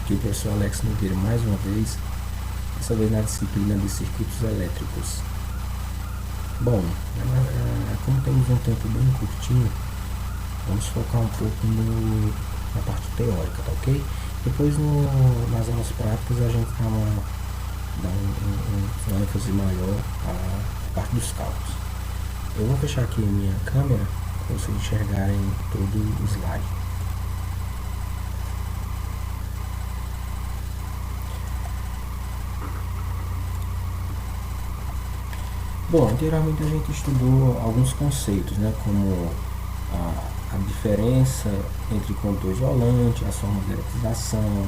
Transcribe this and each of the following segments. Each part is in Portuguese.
Aqui o professor Alex Nogueira mais uma vez, dessa vez na disciplina de circuitos elétricos. Bom, como temos um tempo bem curtinho, vamos focar um pouco na parte teórica, tá ok? Depois nas aulas práticas a gente dá uma ênfase maior à parte dos cálculos. Eu vou fechar aqui a minha câmera para vocês enxergarem todo o slide. Bom, anteriormente a gente estudou alguns conceitos, né, como a diferença entre condutor isolante, as formas de eletrização,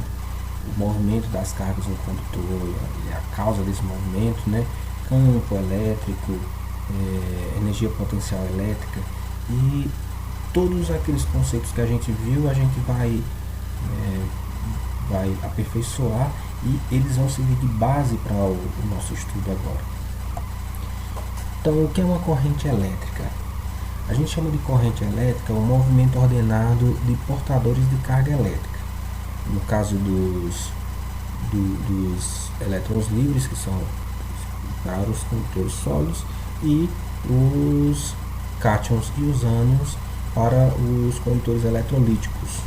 o movimento das cargas no condutor e a causa desse movimento, né, campo elétrico, energia potencial elétrica, e todos aqueles conceitos que a gente viu, a gente vai aperfeiçoar e eles vão servir de base para o nosso estudo agora. Então, o que é uma corrente elétrica? A gente chama de corrente elétrica o movimento ordenado de portadores de carga elétrica. No caso dos elétrons livres, que são para os condutores sólidos, e os cátions e os ânions para os condutores eletrolíticos.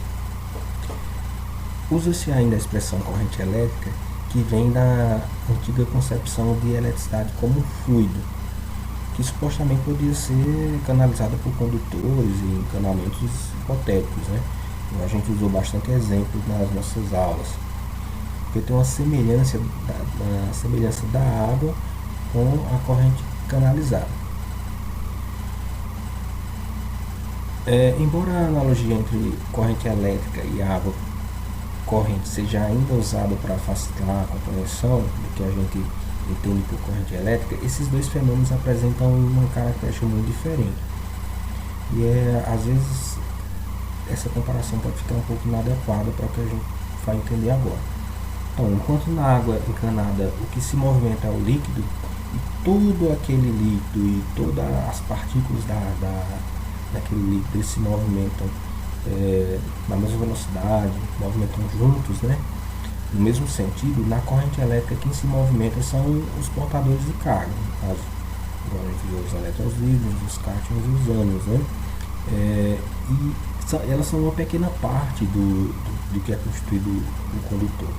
Usa-se ainda a expressão corrente elétrica, que vem da antiga concepção de eletricidade como fluido, que supostamente podia ser canalizada por condutores e encanamentos hipotéticos, né? A gente usou bastante exemplos nas nossas aulas, porque tem uma semelhança da água com a corrente canalizada. Embora a analogia entre corrente elétrica e água corrente seja ainda usada para facilitar a compreensão do que a gente entende por corrente elétrica, esses dois fenômenos apresentam uma característica muito diferente. E às vezes essa comparação pode ficar um pouco inadequada para o que a gente vai entender agora. Então, enquanto na água encanada o que se movimenta é o líquido, e todo aquele líquido e todas as partículas daquele líquido eles se movimentam na mesma velocidade, movimentam juntos, né? No mesmo sentido, na corrente elétrica quem se movimenta são os portadores de carga, no caso, agora a gente vê os elétrons livres, os cátions e os ânions, né? E elas são uma pequena parte do que é constituído o condutor,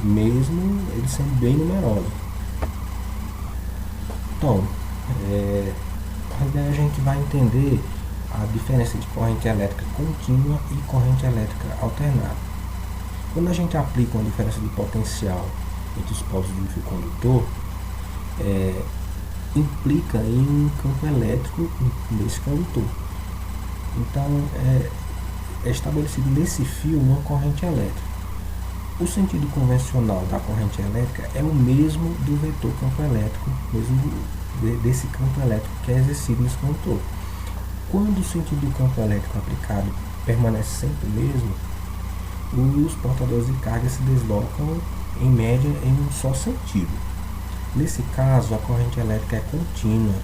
mesmo eles sendo bem numerosos. Então, a ideia a gente vai entender a diferença de corrente elétrica contínua e corrente elétrica alternada. Quando a gente aplica uma diferença de potencial entre os polos de um fio condutor, implica em um campo elétrico nesse condutor. Então, é estabelecido nesse fio uma corrente elétrica. O sentido convencional da corrente elétrica é o mesmo do vetor campo elétrico, mesmo desse campo elétrico que é exercido nesse condutor. Quando o sentido do campo elétrico aplicado permanece sempre o mesmo, os portadores de carga se deslocam em média em um só sentido. Nesse caso, a corrente elétrica é contínua.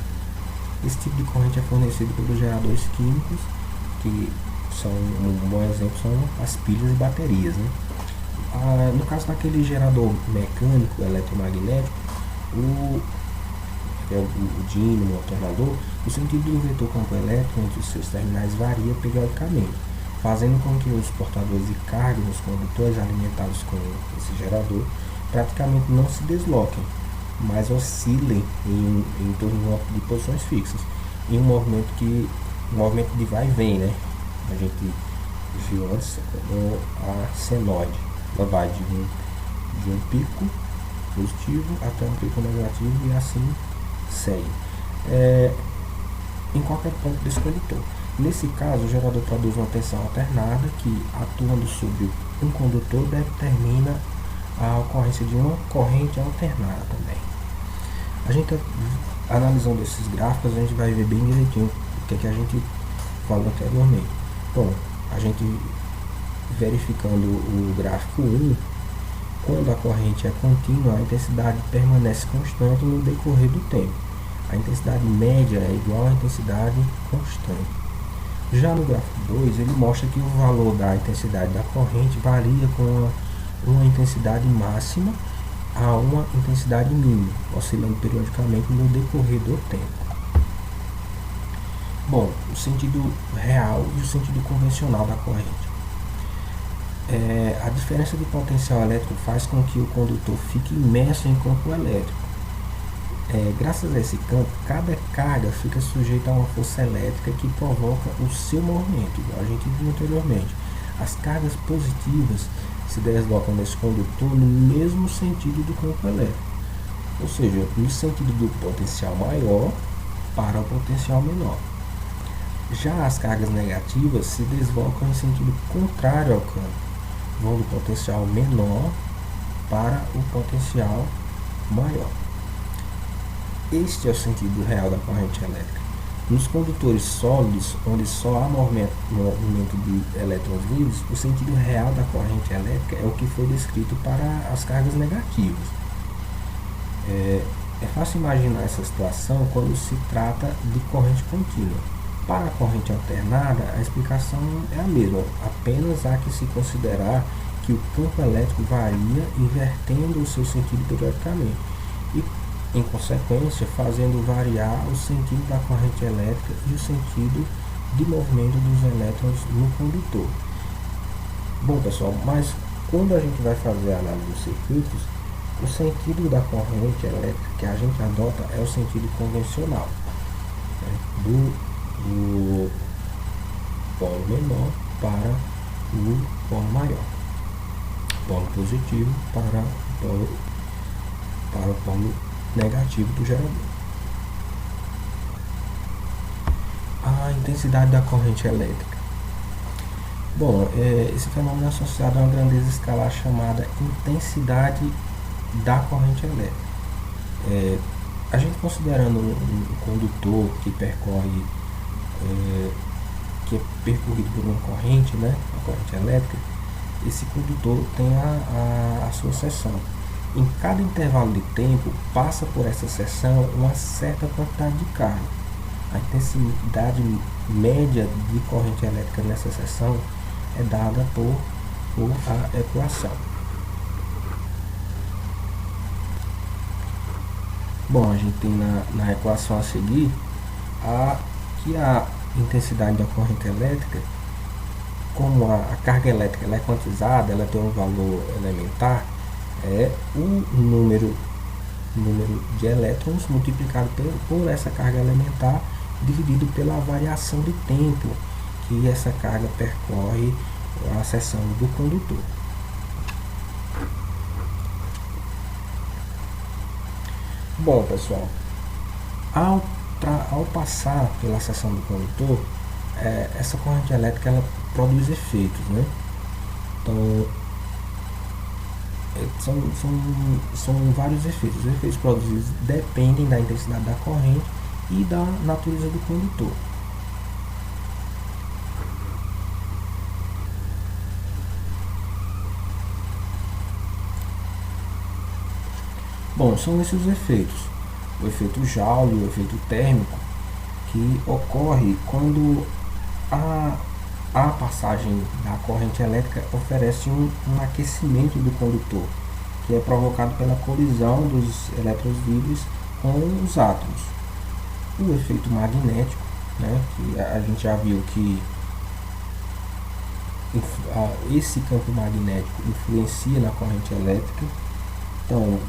Esse tipo de corrente é fornecido pelos geradores químicos, que são um bom exemplo são as pilhas e baterias, né? No caso daquele gerador mecânico eletromagnético, que é o dínamo, o alternador, o sentido do vetor campo elétrico entre os seus terminais varia periodicamente, fazendo com que os portadores de carga nos condutores alimentados com esse gerador praticamente não se desloquem, mas oscilem em torno de posições fixas, em um movimento de vai e vem, né? A gente viu antes com a senoide, ela vai de um pico positivo até um pico negativo e assim segue em qualquer ponto desse condutor. Nesse caso, o gerador produz uma tensão alternada que, atuando sobre um condutor, determina a ocorrência de uma corrente alternada também. A gente, analisando esses gráficos, a gente vai ver bem direitinho o que a gente falou anteriormente. Bom, a gente verificando o gráfico 1, quando a corrente é contínua, a intensidade permanece constante no decorrer do tempo. A intensidade média é igual à intensidade constante. Já no gráfico 2, ele mostra que o valor da intensidade da corrente varia com uma intensidade máxima a uma intensidade mínima, oscilando periodicamente no decorrer do tempo. Bom, o sentido real e o sentido convencional da corrente. A diferença de potencial elétrico faz com que o condutor fique imerso em campo elétrico. Graças a esse campo, cada carga fica sujeita a uma força elétrica que provoca o seu movimento, igual a gente viu anteriormente. As cargas positivas se deslocam nesse condutor no mesmo sentido do campo elétrico, ou seja, no sentido do potencial maior para o potencial menor. Já as cargas negativas se deslocam em sentido contrário ao campo, vão do potencial menor para o potencial maior. Este é o sentido real da corrente elétrica. Nos condutores sólidos, onde só há movimento de elétrons livres, o sentido real da corrente elétrica é o que foi descrito para as cargas negativas. É fácil imaginar essa situação quando se trata de corrente contínua. Para a corrente alternada, a explicação é a mesma, apenas há que se considerar que o campo elétrico varia invertendo o seu sentido periodicamente e, em consequência, fazendo variar o sentido da corrente elétrica e o sentido de movimento dos elétrons no condutor. Bom, pessoal, mas quando a gente vai fazer a análise dos circuitos, o sentido da corrente elétrica que a gente adota é o sentido convencional, né, do polo menor para o polo maior, polo positivo para o polo negativo do gerador. A intensidade da corrente elétrica. Bom, esse fenômeno é associado a uma grandeza escalar chamada intensidade da corrente elétrica. A gente considerando um condutor que percorre que é percorrido por uma corrente, né, a corrente elétrica, esse condutor tem a sua seção. Em cada intervalo de tempo, passa por essa seção uma certa quantidade de carga. A intensidade média de corrente elétrica nessa seção é dada por a equação. Bom, a gente tem na equação a seguir que a intensidade da corrente elétrica, como a carga elétrica ela é quantizada, ela tem um valor elementar, é o número de elétrons multiplicado por essa carga elementar dividido pela variação de tempo que essa carga percorre a seção do condutor. Bom, pessoal, ao passar pela seção do condutor, essa corrente elétrica ela produz efeitos, né? Então, são vários efeitos. Os efeitos produzidos dependem da intensidade da corrente e da natureza do condutor. Bom, são esses os efeitos. O efeito Joule, o efeito térmico, que ocorre quando a passagem da corrente elétrica oferece um aquecimento do condutor, que é provocado pela colisão dos elétrons livres com os átomos. O efeito magnético, né, que a gente já viu que esse campo magnético influencia na corrente elétrica. Então,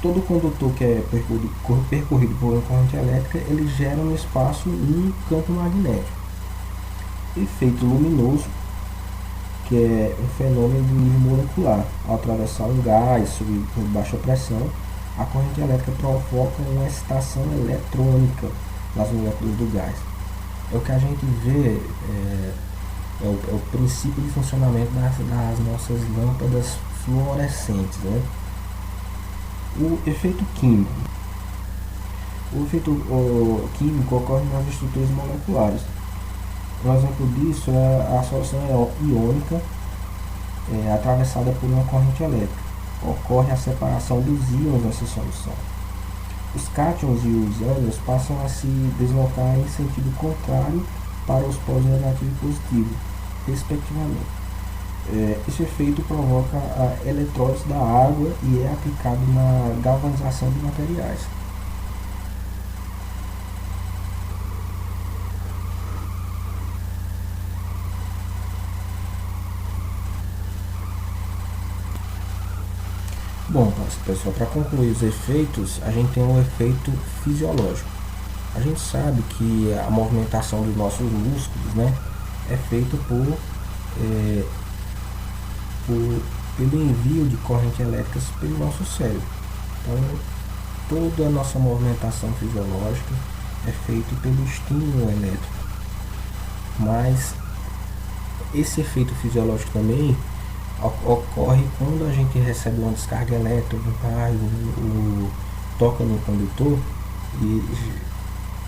todo condutor que é percorrido por uma corrente elétrica, ele gera no espaço um campo magnético. Efeito luminoso, que é um fenômeno de nível molecular. Ao atravessar um gás sob baixa pressão, a corrente elétrica provoca uma excitação eletrônica nas moléculas do gás. É o que a gente vê, é o princípio de funcionamento das nossas lâmpadas fluorescentes, né? O efeito químico. O efeito químico ocorre nas estruturas moleculares. Um exemplo disso é a solução iônica atravessada por uma corrente elétrica. Ocorre a separação dos íons nessa solução. Os cátions e os ânions passam a se deslocar em sentido contrário para os polos negativo e positivo, respectivamente. Esse efeito provoca a eletrólise da água e é aplicado na galvanização de materiais. Bom, pessoal, para concluir os efeitos, a gente tem um efeito fisiológico. A gente sabe que a movimentação dos nossos músculos, né, é feita é, por, pelo envio de correntes elétricas pelo nosso cérebro. Então, toda a nossa movimentação fisiológica é feita pelo estímulo elétrico. Mas esse efeito fisiológico também ocorre quando a gente recebe uma descarga elétrica, toca no condutor, e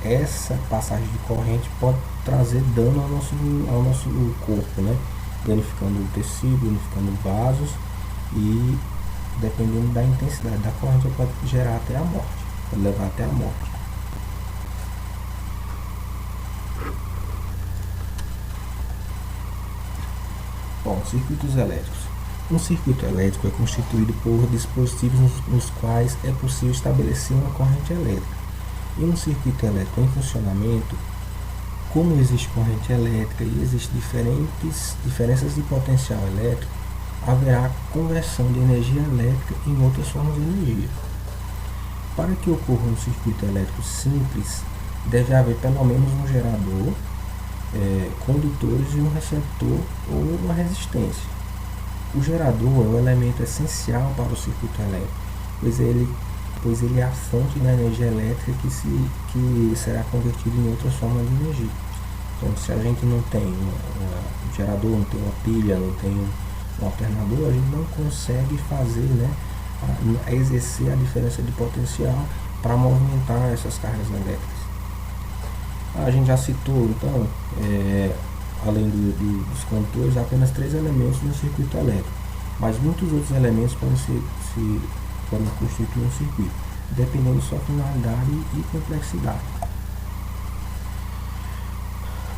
essa passagem de corrente pode trazer dano ao nosso corpo, né? Danificando o tecido, danificando vasos, e dependendo da intensidade da corrente pode gerar até a morte, pode levar até a morte. Bom, circuitos elétricos. Um circuito elétrico é constituído por dispositivos nos quais é possível estabelecer uma corrente elétrica. Em um circuito elétrico em funcionamento, como existe corrente elétrica e existem diferenças de potencial elétrico, haverá conversão de energia elétrica em outras formas de energia. Para que ocorra um circuito elétrico simples, deve haver pelo menos um gerador, condutores e um receptor ou uma resistência. O gerador é um elemento essencial para o circuito elétrico, pois ele é a fonte da energia elétrica que será convertida em outras formas de energia. Então, se a gente não tem um gerador, não tem uma pilha, não tem um alternador, a gente não consegue fazer, né, exercer a diferença de potencial para movimentar essas cargas elétricas. A gente já citou, então, além dos condutores, apenas 3 elementos no circuito elétrico, mas muitos outros elementos podem constituir um circuito, dependendo de sua finalidade e complexidade.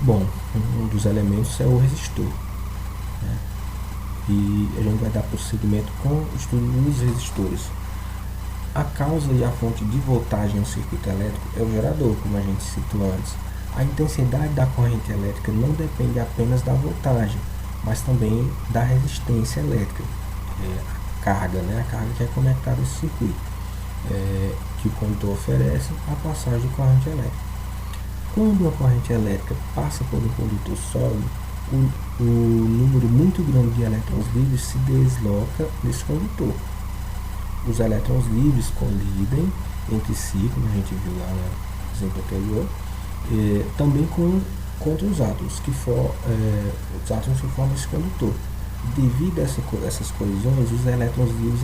Bom, um dos elementos é o resistor, né? E a gente vai dar prosseguimento com o estudo dos resistores. A causa e a fonte de voltagem no circuito elétrico é o gerador, como a gente citou antes. A intensidade da corrente elétrica não depende apenas da voltagem, mas também da resistência elétrica, a carga, né? A carga que é conectada a esse circuito, que o condutor oferece a passagem de corrente elétrica. Quando uma corrente elétrica passa por um condutor sólido, um número muito grande de elétrons livres se desloca nesse condutor. Os elétrons livres colidem entre si, como a gente viu lá no exemplo anterior, também contra os átomos os átomos que formam esse condutor. Devido a essas colisões, os elétrons livres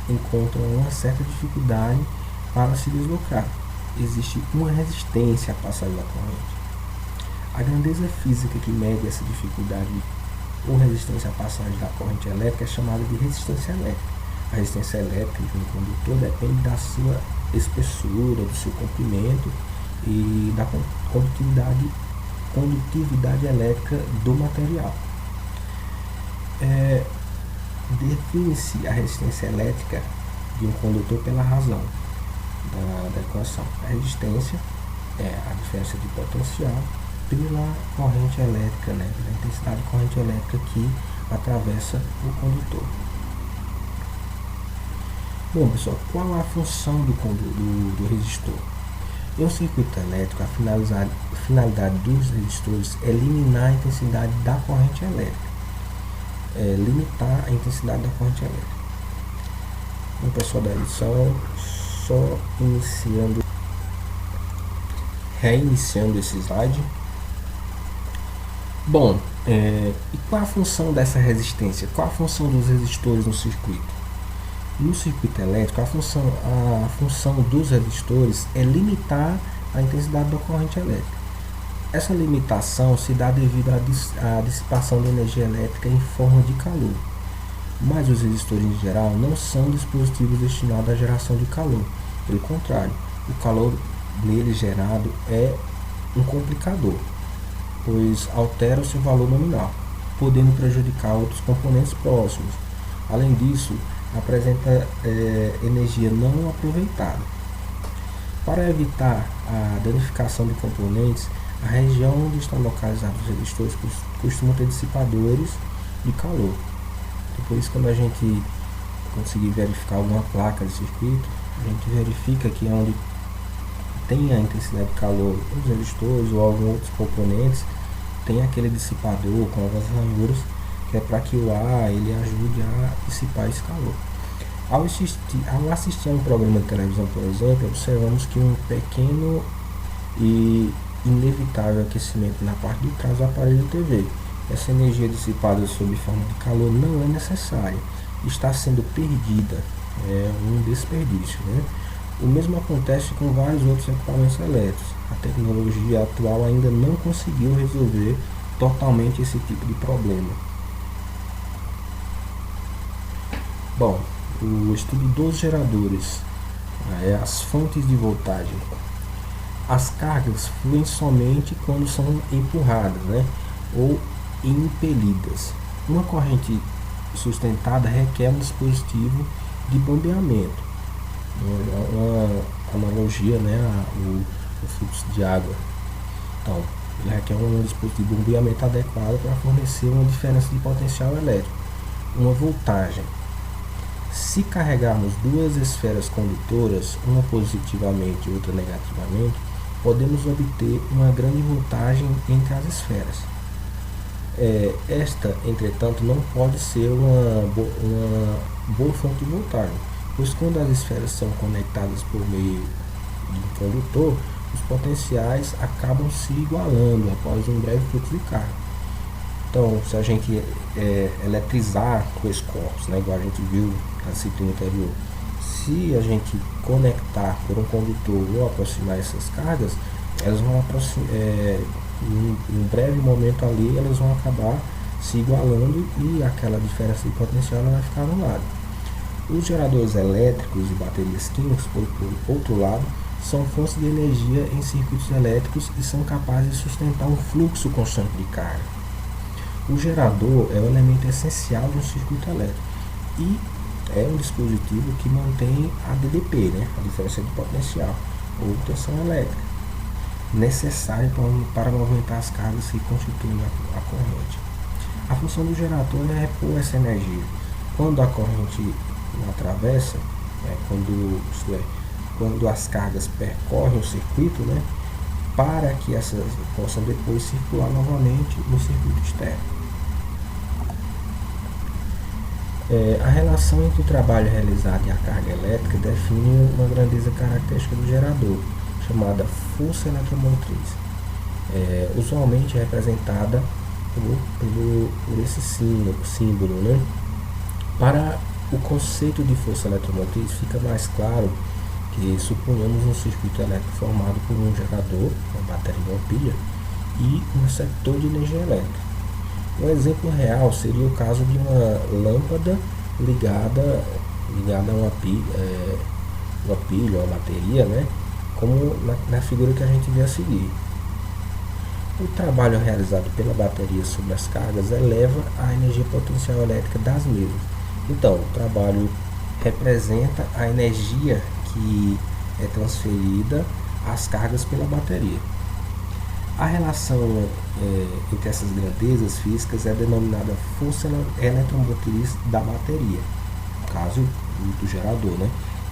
encontram uma certa dificuldade para se deslocar. Existe uma resistência à passagem da corrente. A grandeza física que mede essa dificuldade ou resistência à passagem da corrente elétrica é chamada de resistência elétrica. A resistência elétrica de um condutor depende da sua espessura, do seu comprimento e da condutividade elétrica do material. Define-se a resistência elétrica de um condutor pela razão da equação. A resistência é a diferença de potencial pela corrente elétrica, né, pela intensidade de corrente elétrica que atravessa o condutor. Bom, pessoal, qual a função do resistor? Em um circuito elétrico, a finalidade dos resistores é limitar a intensidade da corrente elétrica. Limitar a intensidade da corrente elétrica. Bom, pessoal, daí só reiniciando esse slide. Bom, e qual a função dessa resistência? Qual a função dos resistores no circuito? No circuito elétrico, a função dos resistores é limitar a intensidade da corrente elétrica. Essa limitação se dá devido à dissipação de energia elétrica em forma de calor. Mas os resistores em geral não são dispositivos destinados à geração de calor. Pelo contrário, o calor nele gerado é um complicador, pois altera o seu valor nominal. podendo prejudicar outros componentes próximos. Além disso, apresenta energia não aproveitada. Para evitar a danificação de componentes, a região onde estão localizados os resistores costuma ter dissipadores de calor. Depois, quando a gente conseguir verificar alguma placa de circuito, a gente verifica que onde tem a intensidade de calor nos resistores ou alguns outros componentes, tem aquele dissipador com algumas ranhuras, que é para que o ar ele ajude a dissipar esse calor. Ao assistir a um programa de televisão, por exemplo, observamos que um pequeno e inevitável aquecimento na parte de trás do aparelho TV. Essa energia dissipada sob forma de calor não é necessária, está sendo perdida, é um desperdício, né? O mesmo acontece com vários outros equipamentos elétricos. A tecnologia atual ainda não conseguiu resolver totalmente esse tipo de problema. Bom, o estudo dos geradores, as fontes de voltagem. As cargas fluem somente quando são empurradas, né, ou impelidas. Uma corrente sustentada requer um dispositivo de bombeamento. Uma analogia, né, ao fluxo de água. Então, ele requer um dispositivo de bombeamento adequado para fornecer uma diferença de potencial elétrico, uma voltagem. Se carregarmos duas esferas condutoras, uma positivamente e outra negativamente, podemos obter uma grande voltagem entre as esferas. Esta, entretanto, não pode ser uma boa fonte de voltagem, pois quando as esferas são conectadas por meio de um condutor, os potenciais acabam se igualando após um breve fluxo de carga. Então, se a gente eletrizar dois corpos, né, igual a gente viu na disciplina anterior, se a gente conectar por um condutor ou aproximar essas cargas, elas vão em um breve momento ali, elas vão acabar se igualando e aquela diferença de potencial ela vai ficar anulada. Os geradores elétricos e baterias químicas, por outro lado, são fontes de energia em circuitos elétricos e são capazes de sustentar um fluxo constante de carga. O gerador é um elemento essencial de um circuito elétrico e é um dispositivo que mantém a DDP, né, a diferença de potencial, ou tensão elétrica, necessária para movimentar as cargas que constituem a corrente. A função do gerador é repor essa energia. Quando a corrente atravessa, quando as cargas percorrem o circuito, né, para que essas possam depois circular novamente no circuito externo. A relação entre o trabalho realizado e a carga elétrica define uma grandeza característica do gerador, chamada força eletromotriz. Usualmente é representada por esse símbolo, né? Para o conceito de força eletromotriz fica mais claro que suponhamos um circuito elétrico formado por um gerador, uma bateria de uma pilha, e um receptor de energia elétrica. Um exemplo real seria o caso de uma lâmpada ligada a uma pilha ou uma bateria, né? Como na figura que a gente vê a seguir. O trabalho realizado pela bateria sobre as cargas eleva a energia potencial elétrica das mesmas. Então, o trabalho representa a energia que é transferida às cargas pela bateria. A relação entre essas grandezas físicas é denominada força eletromotriz da bateria, no caso do gerador, né?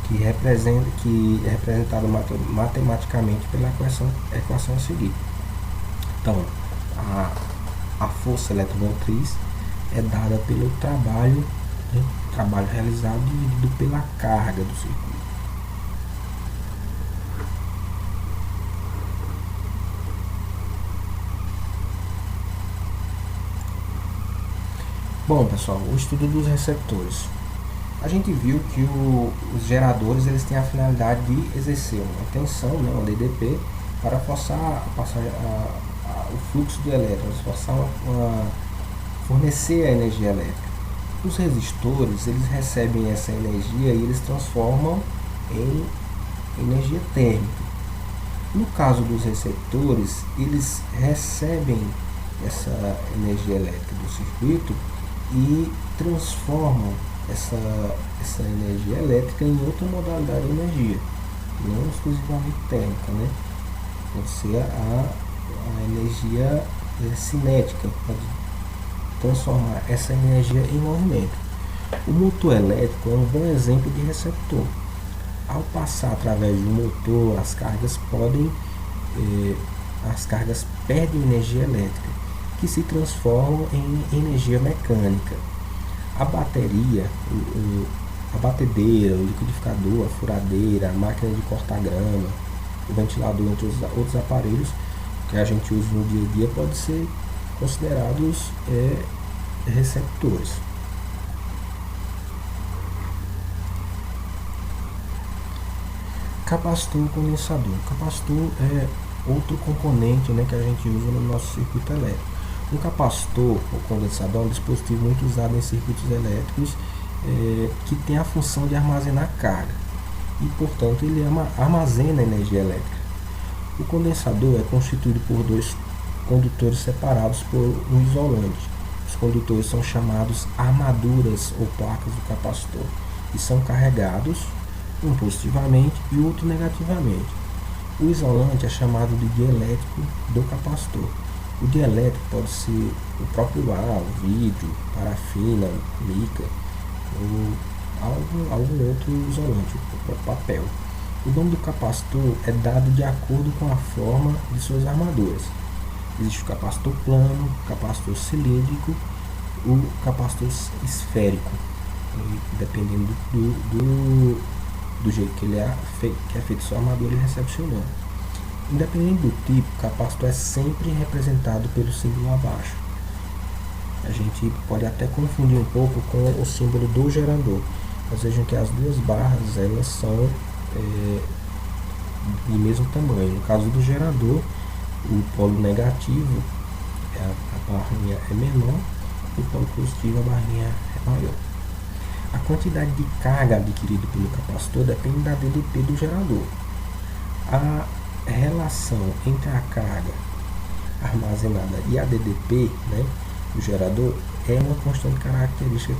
que é representada matematicamente pela equação a seguir. Então, a força eletromotriz é dada pelo trabalho, né? Trabalho realizado dividido pela carga do circuito. Bom, pessoal, o estudo dos receptores. A gente viu que os geradores eles têm a finalidade de exercer uma tensão, né, uma DDP, para forçar o fluxo do elétron, fornecer a energia elétrica. Os resistores eles recebem essa energia e eles transformam em energia térmica. No caso dos receptores, eles recebem essa energia elétrica do circuito e transformam essa energia elétrica em outra modalidade de energia, não exclusivamente térmica, né? Pode ser a energia cinética, pode transformar essa energia em movimento. O motor elétrico é um bom exemplo de receptor. Ao passar através do motor, as cargas perdem energia elétrica, que se transformam em energia mecânica. A bateria, a batedeira, o liquidificador, a furadeira, a máquina de cortar grama, o ventilador, entre os outros aparelhos que a gente usa no dia a dia, podem ser considerados receptores. Capacitor e condensador. Capacitor é outro componente, né, que a gente usa no nosso circuito elétrico. Um capacitor ou condensador é um dispositivo muito usado em circuitos elétricos que tem a função de armazenar carga e, portanto, ele armazena energia elétrica. O condensador é constituído por dois condutores separados por um isolante. Os condutores são chamados armaduras ou placas do capacitor e são carregados, um positivamente e o outro negativamente. O isolante é chamado de dielétrico do capacitor. O dielétrico pode ser o próprio ar, o vidro, parafina, mica ou algum outro isolante, o próprio papel. O nome do capacitor é dado de acordo com a forma de suas armaduras. Existe o capacitor plano, o capacitor cilíndrico, o capacitor esférico, dependendo do jeito que é feito sua armadura e recepcionando. Independente do tipo, o capacitor é sempre representado pelo símbolo abaixo. A gente pode até confundir um pouco com o símbolo do gerador. Mas vejam que as duas barras elas são de mesmo tamanho. No caso do gerador, o polo negativo, a barrinha é menor, e o polo positivo, a barrinha é maior. A quantidade de carga adquirida pelo capacitor depende da DDP do gerador. A relação entre a carga armazenada e a DDP, né, do gerador, é uma constante característica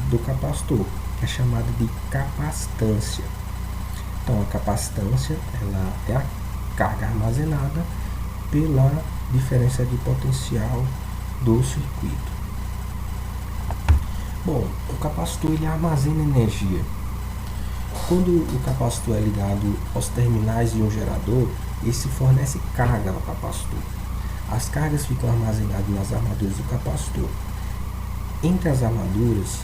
do capacitor, que é chamada de capacitância. Então, a capacitância ela é a carga armazenada pela diferença de potencial do circuito. Bom, o capacitor ele armazena energia. Quando o capacitor é ligado aos terminais de um gerador, esse fornece carga ao capacitor. As cargas ficam armazenadas nas armaduras do capacitor. Entre as armaduras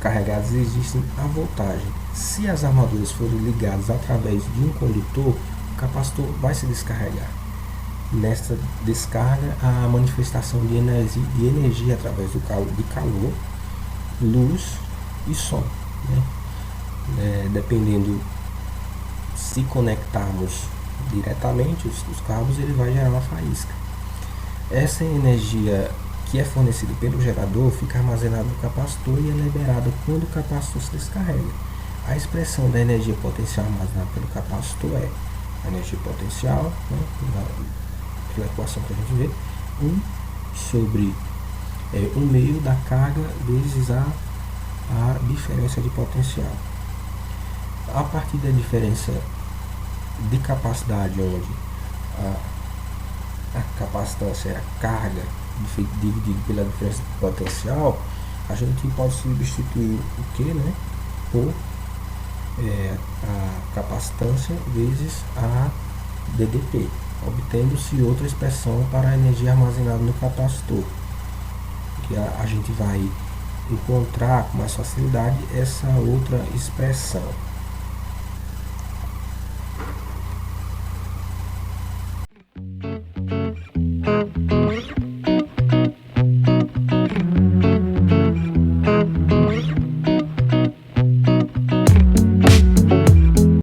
carregadas existe a voltagem. Se as armaduras forem ligadas através de um condutor, o capacitor vai se descarregar. Nesta descarga, a manifestação de energia através de calor, luz e som, né? Dependendo, se conectarmos diretamente os cabos, ele vai gerar uma faísca. Essa energia que é fornecida pelo gerador fica armazenada no capacitor e é liberada quando o capacitor se descarrega. A expressão da energia potencial armazenada pelo capacitor é a energia potencial, né, pela equação que a gente vê, 1 sobre 1/2 da carga vezes a diferença de potencial. A partir da diferença de capacidade, onde a capacitância é a carga dividido pela diferença de potencial, a gente pode substituir o que, né, por a capacitância vezes a DDP, obtendo-se outra expressão para a energia armazenada no capacitor, que a gente vai encontrar com mais facilidade essa outra expressão.